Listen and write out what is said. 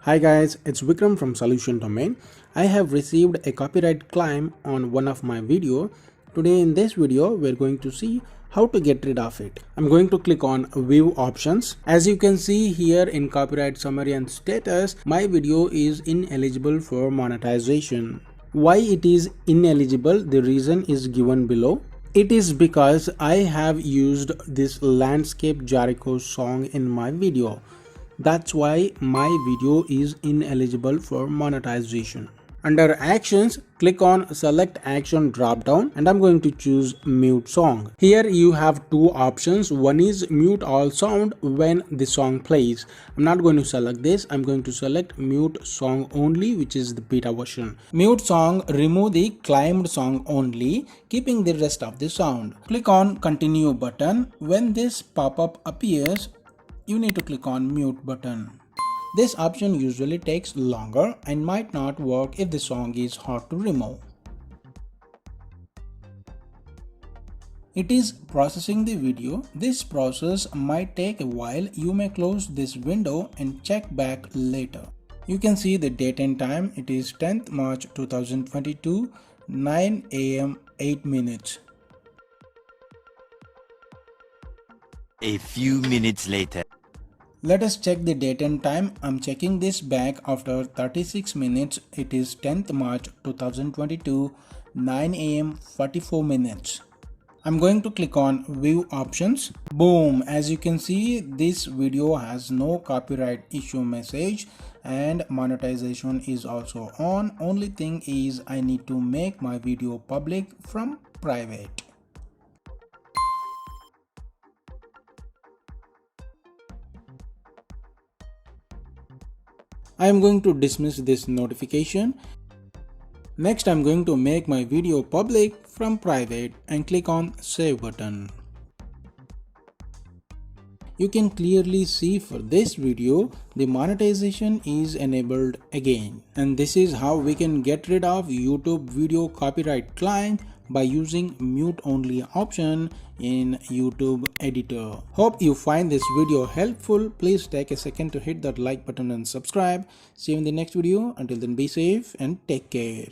Hi guys, it's Vikram from Solution Domain. I have received a copyright claim on one of my video. Today in this video, we're going to see how to get rid of it. I'm going to click on view options. As you can see here in copyright summary and status, my video is ineligible for monetization. Why it is ineligible? The reason is given below. It is because I have used this landscape Jericho song in my video. That's why my video is ineligible for monetization. Under actions, click on select action drop down and I'm going to choose mute song. Here you have two options. One is mute all sound when the song plays. I'm not going to select this. I'm going to select mute song only, which is the beta version. Mute song, remove the claimed song only, keeping the rest of the sound. Click on continue button. When this pop-up appears, you need to click on mute button. This option usually takes longer and might not work if the song is hard to remove. It is processing the video. This process might take a while. You may close this window and check back later. You can see the date and time. It is 10th March 2022, 9 AM 8 minutes. A few minutes later. Let us check the date and time. I'm checking this back after 36 minutes. It is 10th March 2022, 9 AM 44 minutes. I'm going to click on view options. Boom! As you can see, this video has no copyright issue message and monetization is also on. Only thing is I need to make my video public from private. I am going to dismiss this notification. Next, I'm going to make my video public from private and click on save button. You can clearly see for this video, the monetization is enabled again. And this is how we can get rid of YouTube video copyright claim by using mute only option in YouTube editor. Hope you find this video helpful. Please take a second to hit that like button and subscribe. See you in the next video. Until then, be safe and take care.